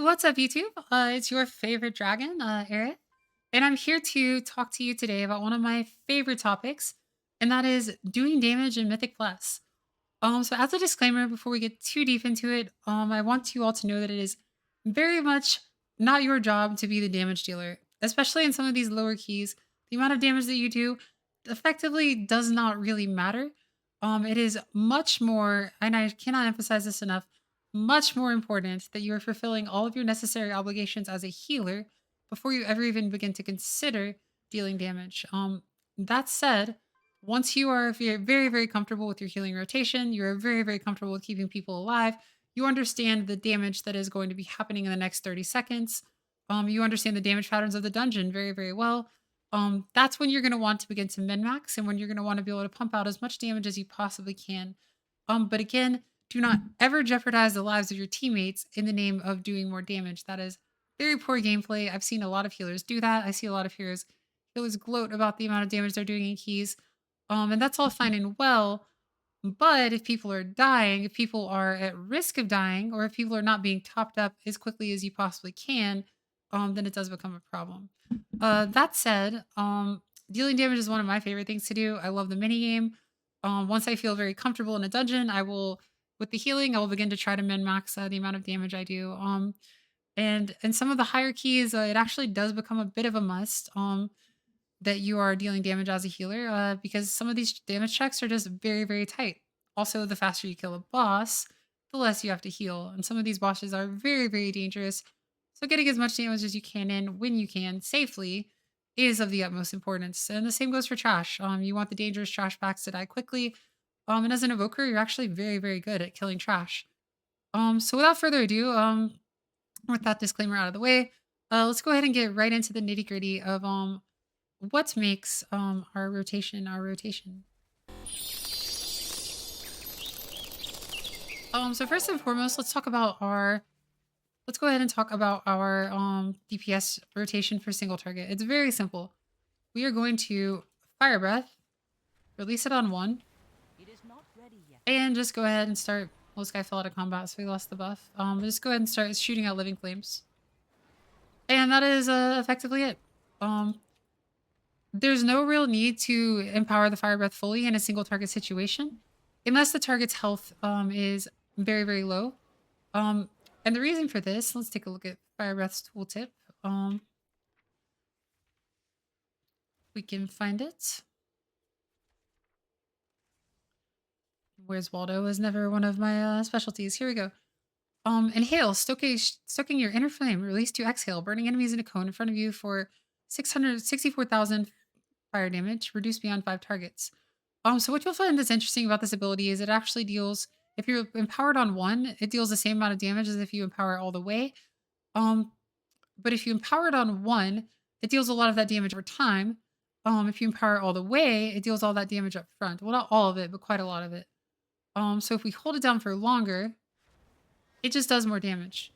What's up, YouTube? It's your favorite dragon, Eric, and I'm here to talk to you today about one of my favorite topics, and that is doing damage in Mythic Plus. So as a disclaimer, before we get too deep into it, I want you all to know that it is very much not your job to be the damage dealer, especially in some of these lower keys. The amount of damage that you do effectively does not really matter. It is much more, and I cannot emphasize this enough, much more important that you are fulfilling all of your necessary obligations as a healer before you ever even begin to consider dealing damage. That said, once you are if you're very, very comfortable with your healing rotation, you're very, very comfortable with keeping people alive, you understand the damage that is going to be happening in the next 30 seconds. You understand the damage patterns of the dungeon very, very well. That's when you're going to want to begin to min max and when you're going to want to be able to pump out as much damage as you possibly can. But again, do not ever jeopardize the lives of your teammates in the name of doing more damage. That is very poor gameplay. I've seen a lot of healers do that. I see a lot of healers gloat about the amount of damage they're doing in keys. And that's all fine and well. But if people are dying, if people are at risk of dying, or if people are not being topped up as quickly as you possibly can, then it does become a problem. That said, dealing damage is one of my favorite things to do. I love the mini game. Once I feel very comfortable in a dungeon, with the healing, I will begin to try to min max the amount of damage I do. And in some of the higher keys, it actually does become a bit of a must. That you are dealing damage as a healer, because some of these damage checks are just very, very tight. Also, the faster you kill a boss, the less you have to heal. And some of these bosses are very, very dangerous. So, getting as much damage as you can in when you can safely is of the utmost importance. And the same goes for trash. You want the dangerous trash packs to die quickly. And as an evoker, you're actually very, very good at killing trash. So, without further ado, with that disclaimer out of the way, let's go ahead and get right into the nitty gritty of what makes our rotation our rotation. So first and foremost, let's go ahead and talk about our DPS rotation for single target. It's very simple. We are going to fire breath, release it on one, It is not ready yet. and just go ahead and start. Well, this guy fell out of combat, so we lost the buff. Just go ahead and start shooting out living flames, and that is effectively it. Um, There's no real need to empower the fire breath fully in a single target situation, unless the target's health is very, very low. Um, and the reason for this, let's take a look at fire breath's tooltip. We can find it. Where's Waldo? Is never one of my specialties. Here we go. Inhale, stoking your inner flame. Release to exhale, burning enemies in a cone in front of you for 664,000 fire damage, reduced beyond 5 targets. So what you'll find that's interesting about this ability is it actually deals, if you're empowered on one, it deals the same amount of damage as if you empower it all the way. Um, but if you empower it on one, it deals a lot of that damage over time. If you empower it all the way, it deals all that damage up front. Well, not all of it, but quite a lot of it. So if we hold it down for longer, it just does more damage.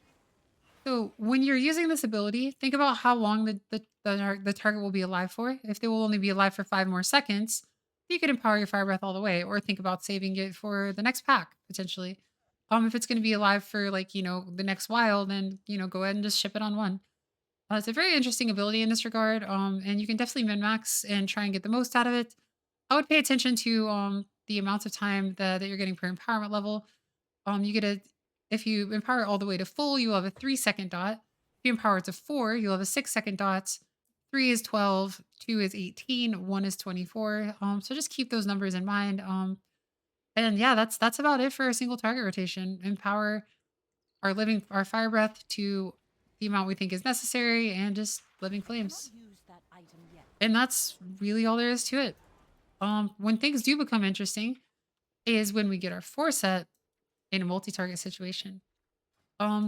So when you're using this ability, think about how long the target will be alive for. If they will only be alive for 5 more seconds, you could empower your fire breath all the way, or think about saving it for the next pack potentially. If it's going to be alive for like the next while, then go ahead and just ship it on one. It's a very interesting ability in this regard, and you can definitely min max and try and get the most out of it. I would pay attention to the amount of time that you're getting per empowerment level. You get a If you empower it all the way to full, you'll have a 3 second dot. If you empower it to four, you'll have a 6 second dot. Three is 12, two is 18, one is 24. So just keep those numbers in mind. And yeah, that's about it for a single target rotation. Empower our fire breath to the amount we think is necessary, and just living I cannot flames. use that item yet. And that's really all there is to it. When things do become interesting is when we get our four set in a multi-target situation.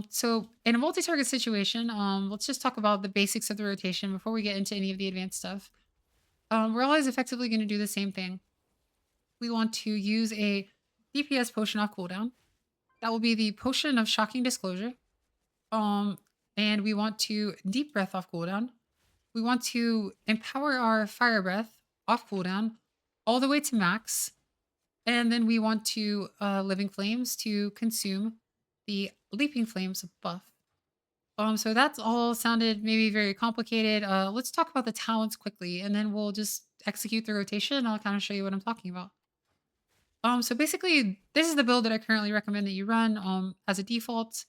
So in a multi-target situation, let's just talk about the basics of the rotation before we get into any of the advanced stuff. We're always effectively going to do the same thing. We want to use a DPS potion off cooldown. That will be the potion of shocking disclosure. Um, and we want to deep breath off cooldown. We want to empower our fire breath off cooldown all the way to max. And then we want to living flames to consume the leaping flames buff. So that's all sounded maybe very complicated. Let's talk about the talents quickly, and then we'll just execute the rotation. And I'll kind of show you what I'm talking about. So basically, this is the build that I currently recommend that you run as a default.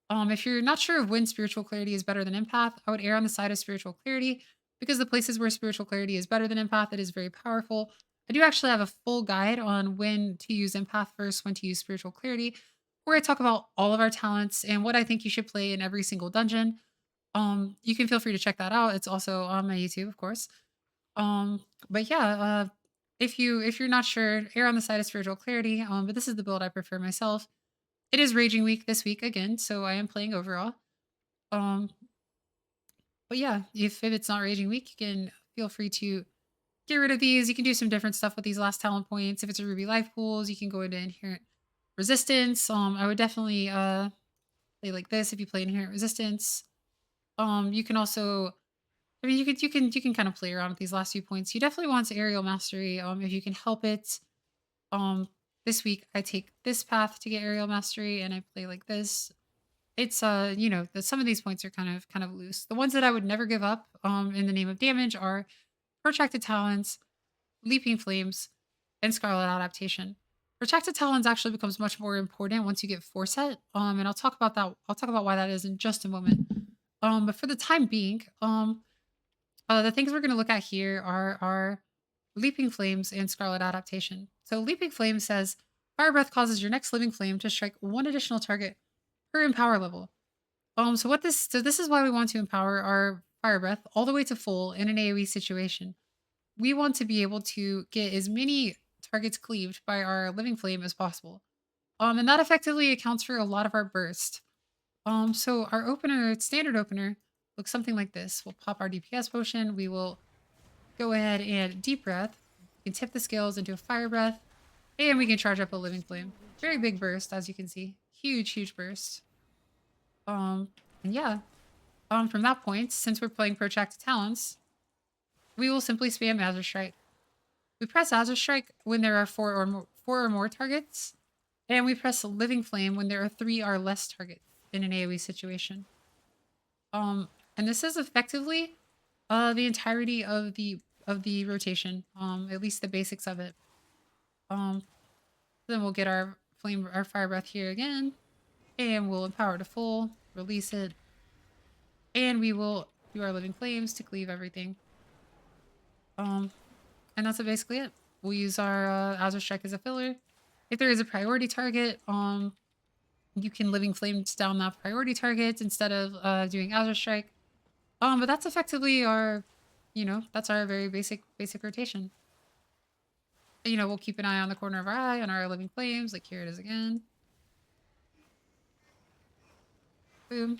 If you're not sure of when spiritual clarity is better than empath, I would err on the side of spiritual clarity because the places where spiritual clarity is better than empath, it is very powerful. I do actually have a full guide on when to use empath first, when to use spiritual clarity, where I talk about all of our talents and what I think you should play in every single dungeon. You can feel free to check that out. It's also on my YouTube, of course. But yeah, if you're not sure, err on the side of spiritual clarity. But this is the build I prefer myself. It is Raging Week this week again, so I am playing overall. Um, but yeah, if it's not Raging Week, you can feel free to get rid of these. You can do some different stuff with these last talent points. If it's a Ruby life pools, you can go into inherent resistance. I would definitely play like this if you play inherent resistance. You can also I mean you can kind of play around with these last few points. You definitely want to aerial mastery if you can help it. Um this week I take this path to get aerial mastery and I play like this. It's some of these points are kind of loose. The ones that I would never give up in the name of damage are protracted talons, leaping flames, and scarlet adaptation. Protracted talons actually becomes much more important once you get foreset. And I'll talk about that. I'll talk about why that is in just a moment. But for the time being, the things we're going to look at here are leaping flames and scarlet adaptation. So leaping flame says fire breath causes your next living flame to strike one additional target per empower level. So this is why we want to empower our fire breath all the way to full in an AoE situation. We want to be able to get as many targets cleaved by our living flame as possible. And that effectively accounts for a lot of our burst. So our opener, standard opener, looks something like this. We'll pop our DPS potion. We will go ahead and deep breath. We can tip the scales into a fire breath, and we can charge up a living flame. Very big burst, as you can see. Huge, huge burst. And yeah, from that point, since we're playing protracted talents, we will simply spam Azure Strike. We press Azure Strike when there are four or more targets, and we press Living Flame when there are three or less targets in an AoE situation. And this is effectively the entirety of the rotation. At least the basics of it. Um, then we'll get our fire breath here again, and we'll empower to full, release it, and we will do our living flames to cleave everything. Um, and that's basically it. We'll use our Azure Strike as a filler. If there is a priority target, you can living flames down that priority target instead of doing Azure Strike. But that's effectively that's our very basic rotation. We'll keep an eye on the corner of our eye on our living flames. Like here it is again. Boom.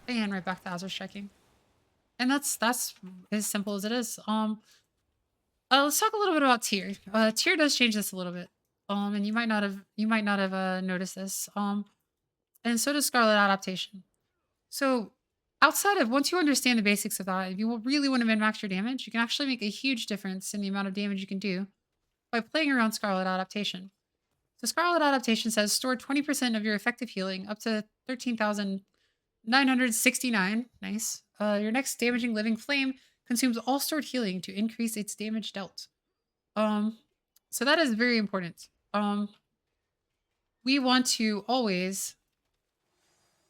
And right back to Azure Striking. And that's as simple as it is. Let's talk a little bit about tier. Tier does change this a little bit. And you might not have noticed this. And so does Scarlet Adaptation. So outside of once you understand the basics of that, if you really want to min-max your damage, you can actually make a huge difference in the amount of damage you can do by playing around Scarlet Adaptation. So Scarlet Adaptation says store 20% of your effective healing up to 13,969. Nice. Your next damaging living flame consumes all stored healing to increase its damage dealt. Um, so that is very important. We want to always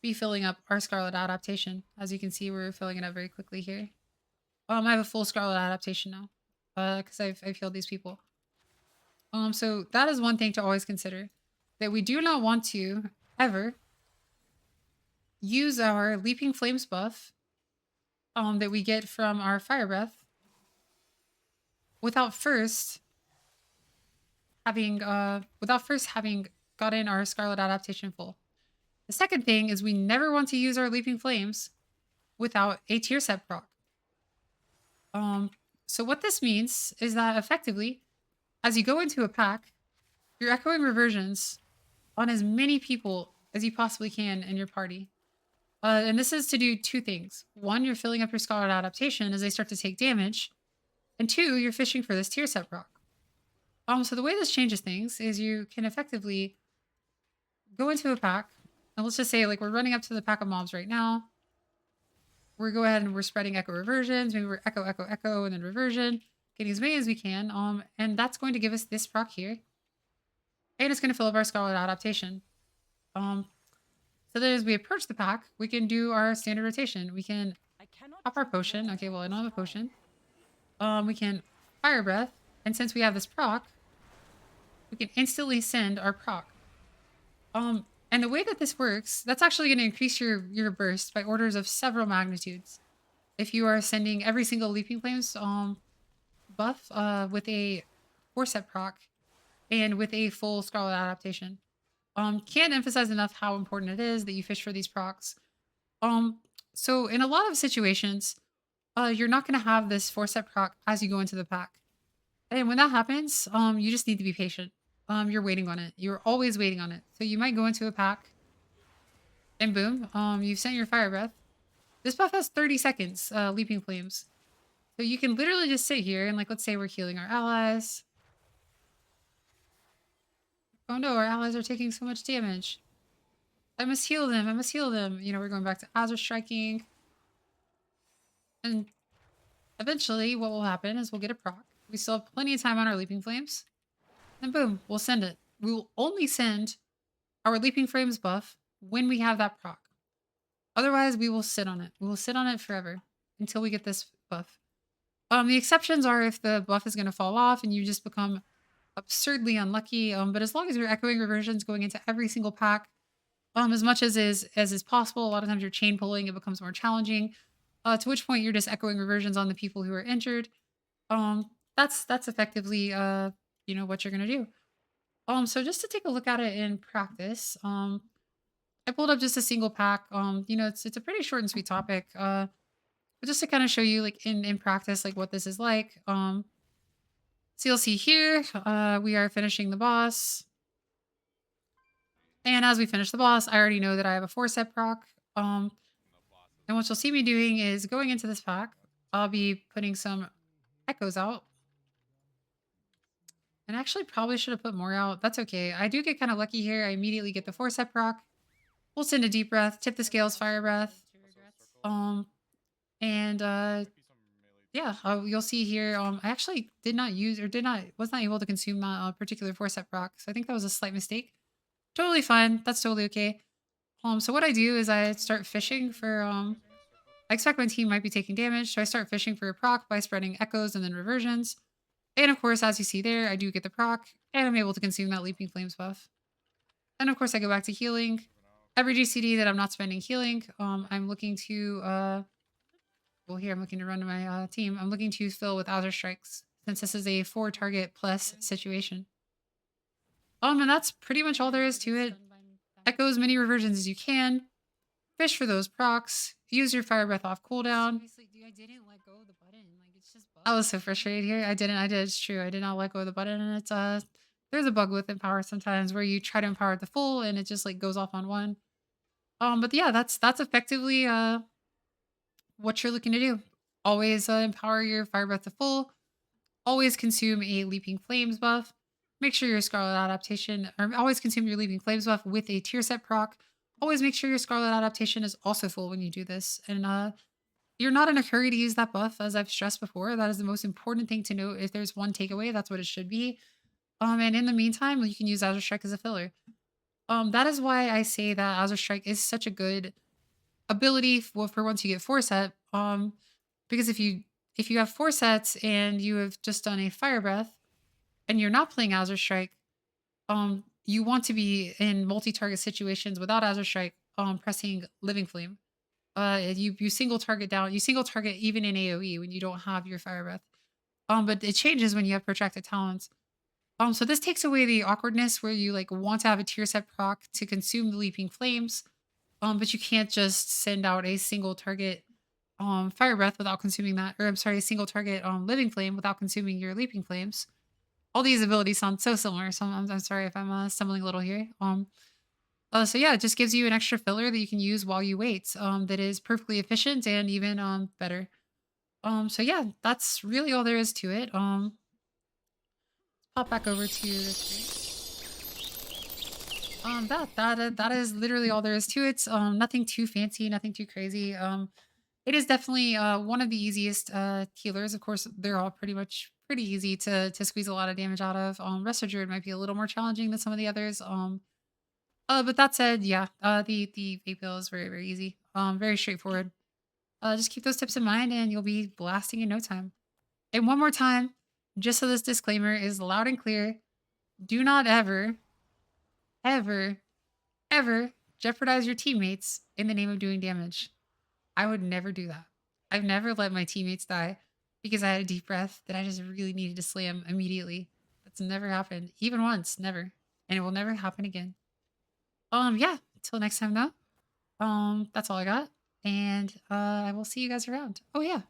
be filling up our Scarlet Adaptation. As you can see, we're filling it up very quickly here. I have a full Scarlet Adaptation now because I've healed these people. So that is one thing to always consider, that we do not want to ever use our Leaping Flames buff that we get from our Fire Breath without first having gotten our Scarlet Adaptation full. The second thing is we never want to use our Leaping Flames without a tier set proc. So what this means is that effectively, as you go into a pack, you're echoing reversions on as many people as you possibly can in your party. And this is to do two things. One, you're filling up your Scarlet Adaptation as they start to take damage. And two, you're fishing for this tier set proc. So the way this changes things is you can effectively go into a pack, And let's just say like we're running up to the pack of mobs right now. We're go ahead and we're spreading echo reversions. Maybe we're echo, echo, echo, and then reversion, getting as many as we can. And that's going to give us this proc here. And it's going to fill up our Scarlet adaptation. Um, so then as we approach the pack, we can do our standard rotation. We can I cannot pop our drink potion. more Okay, well, I from don't have a this phial. potion. We can fire breath. And since we have this proc, we can instantly send our proc. And the way that this works, that's actually going to increase your burst by orders of several magnitudes. If you are sending every single Leaping Flames buff with a 4-set proc and with a full Scarlet adaptation. Can't emphasize enough how important it is that you fish for these procs. Um, so in a lot of situations, you're not going to have this 4-set proc as you go into the pack. And when that happens, you just need to be patient. You're waiting on it. You're always waiting on it. So you might go into a pack and boom, you've sent your fire breath. This buff has 30 seconds, Leaping Flames. So you can literally just sit here and like, let's say we're healing our allies. Oh no, our allies are taking so much damage. I must heal them. I must heal them. You know, we're going back to Azure striking. And eventually what will happen is we'll get a proc. We still have plenty of time on our Leaping Flames. And boom, we'll send it. We will only send our Leaping Flames buff when we have that proc. Otherwise, we will sit on it. We will sit on it forever until we get this buff. The exceptions are if the buff is going to fall off and you just become absurdly unlucky. But as long as you're echoing reversions going into every single pack, as much as is possible, a lot of times you're chain pulling, it becomes more challenging. To which point you're just echoing reversions on the people who are injured. That's effectively what you're gonna do. So just to take a look at it in practice, I pulled up just a single pack. It's a pretty short and sweet topic. But just to kind of show you like in practice, like what this is like. So you'll see here, we are finishing the boss. And as we finish the boss, I already know that I have a 4-set proc. And what you'll see me doing is going into this pack. I'll be putting some echoes out. And actually probably should have put more out. That's okay. I do get kind of lucky here. I immediately get the 4-set proc. We'll send a deep breath, tip the scales, fire breath. And yeah, you'll see here. I actually did not use or was not able to consume that particular 4-set proc. So I think that was a slight mistake. Totally fine. That's totally okay. So what I do is I start fishing for I expect my team might be taking damage, so I start fishing for a proc by spreading echoes and then reversions. And of course, as you see there, I do get the proc, and I'm able to consume that Leaping Flames buff. And of course, I go back to healing. Every GCD that I'm not spending healing, I'm looking to well here I'm looking to run to my team. I'm looking to fill with Azure Strikes, since this is a 4-target plus situation. And that's pretty much all there is to it. Echo as many reversions as you can. Fish for those procs. Use your fire breath off cooldown. Seriously, dude, I didn't let go of the button. Like, it's just I was so frustrated here. I didn't. I did. It's true. I did not let go of the button, and it's there's a bug with Empower sometimes where you try to empower it to full and it just like goes off on one. But yeah, that's effectively what you're looking to do. Always empower your fire breath to full. Always consume a Leaping Flames buff. Make sure your Scarlet adaptation, or always consume your Leaping Flames buff with a tier set proc. Always make sure your Scarlet adaptation is also full when you do this. And you're not in a hurry to use that buff, as I've stressed before. That is the most important thing to note. If there's one takeaway, that's what it should be. And in the meantime, you can use Azure Strike as a filler. That is why I say that Azure Strike is such a good ability for once you get 4-set. Because if you have 4-sets and you have just done a fire breath and you're not playing Azure Strike, you want to be in multi-target situations without Azure Strike, pressing Living Flame. You single target down, you single target even in AoE when you don't have your fire breath. But it changes when you have protracted talents. So this takes away the awkwardness where you like want to have a tier set proc to consume the Leaping Flames. But you can't just send out a single target fire breath without consuming that, or I'm sorry, a single target Living Flame without consuming your Leaping Flames. All these abilities sound so similar, so I'm sorry if I'm stumbling a little here. So yeah, it just gives you an extra filler that you can use while you wait. That is perfectly efficient and even better. So yeah, that's really all there is to it. Pop back over to the screen. That is literally all there is to it. Nothing too fancy, nothing too crazy. It is definitely one of the easiest healers. Of course, they're all pretty much pretty easy to squeeze a lot of damage out of. Resto Druid might be a little more challenging than some of the others. But that said, yeah, the vape bill is very very easy. Very straightforward. Just keep those tips in mind, and you'll be blasting in no time. And one more time, just so this disclaimer is loud and clear: do not ever, ever jeopardize your teammates in the name of doing damage. I would never do that. I've never let my teammates die because I had a deep breath that I just really needed to slam immediately. That's never happened, even once, never, and it will never happen again. Yeah. Until next time, though. That's all I got, and I will see you guys around. Oh yeah,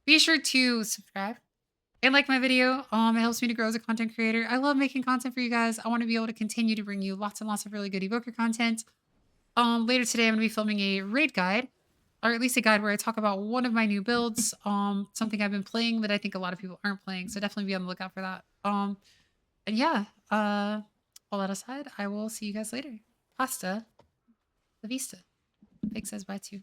be sure to subscribe and like my video. It helps me to grow as a content creator. I love making content for you guys. I want to be able to continue to bring you lots and lots of really good evoker content. Later today, I'm going to be filming a raid guide, or at least a guide where I talk about one of my new builds, something I've been playing that I think a lot of people aren't playing. So definitely be on the lookout for that. And yeah, all that aside, I will see you guys later. Pasta, la vista. Big says bye too.